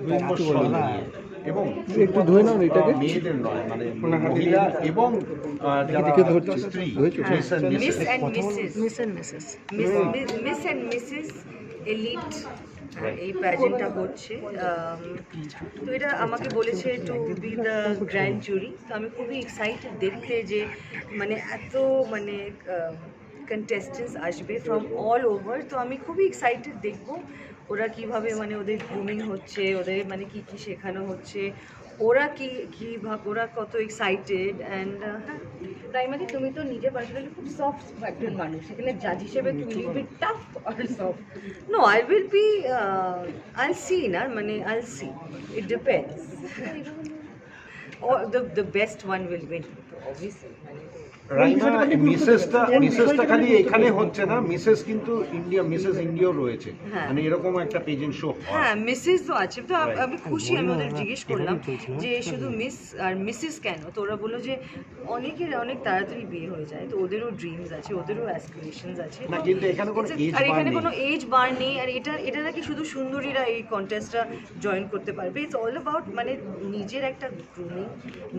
কমর্শিয়াল এবং একটু ধুয়ে নাও এটাকে। মেয়েদের নয়, মানে মহিলা এবং যারা স্ত্রী মিস অ্যান্ড মিসেস এলিট এই প্যাজেন্টটা হচ্ছে। তো এটা আমাকে বলেছে two B the grand jury. তো আমি খুবই এক্সাইটেড দেখতে যে মানে এত মানে কন্টেস্টেন্টস আসবে ফ্রম অল ওভার। তো আমি খুবই এক্সাইটেড দেখব ওরা কিভাবে মানে ওদের গ্রুমিং হচ্ছে, ওদের মানে কি কি শেখানো হচ্ছে, ওরা কি ওরা কত এক্সাইটেড। অ্যান্ড প্রাইমারি তুমি তো নিজে পার্সোনালি খুব সফট একজন মানুষ, সেখানে জাজ হিসেবে তুমি will be tough or soft? No, I will be, I'll see, na, mane, I'll see. It depends. Or the best one will win, obviously. Raima মিসেসটা খালি এখানে হচ্ছে না, মিসেস কিন্তু মিসেস ইন্ডিয়াও রয়েছে, হ্যাঁ। মানে এরকম একটা পেজেন্ট শো। হ্যাঁ, মিসেস তো আছে। তো আমি খুশি, আমি ওদের জিজ্ঞেস করলাম যে শুধু মিস আর মিসেস কেন। তো ওরা বললো যে অনেকের অনেক তাড়াতাড়ি বিয়ে হয়ে যায়, তো ওদেরও ড্রিমস আছে, ওদেরও অ্যাসপিরেশনস আছে। না, কিন্তু এখানে কোনো এজ আর বার এখানে নেই। কোনো এজ বার নেই। আর এটা নাকি শুধু সুন্দরীরা এই কন্টেস্টটা জয়েন করতে পারবে। ইটস অল অ্যাবাউট মানে নিজের একটা গ্রুমিং,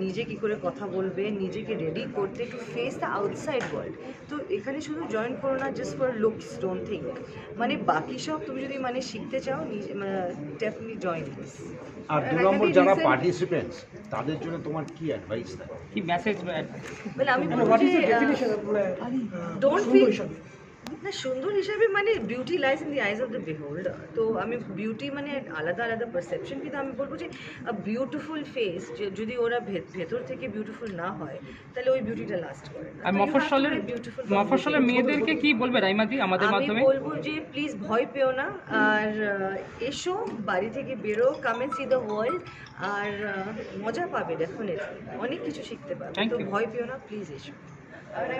নিজে কি করে কথা বলবে, নিজেকে রেডি করতে to face the outside world. তো এখানে শুধু জয়েন করো না just for looks, don't think. মানে বাকি সব তুমি যদি মানে শিখতে চাও, ডেফিনেটলি জয়েন দিস। আর দু নম্বর যারা পার্টিসিপেন্টস তাদের জন্য তোমার কি অ্যাডভাইস দেয়, কি মেসেজ? মানে আমি বলবো যে ডোন্ট ফিল না, সুন্দর হিসাবে মানে beauty lies in the eyes of the বিহোল্ডার। তো আমি বিউটি মানে আলাদা আলাদা পারসেপশন, কিন্তু আমি বলবো যে বিউটিফুল ফেস যদি ওরা ভেতর থেকে বিউটিফুল না হয় তাহলে ওই বিউটিটা লাস্ট করে না। আর মফস্বলের মেয়েদেরকে কি বলবে রাইমাদি আমাদের আমি মাধ্যমে? বলবো যে প্লিজ ভয় পেও না, আর এসো, বাড়ি থেকে বেরো, come and see the world, আর মজা পাবে, ডেফিনেটলি অনেক কিছু শিখতে পাবে। Thank তো you. ভয় পেও না, প্লিজ এসো।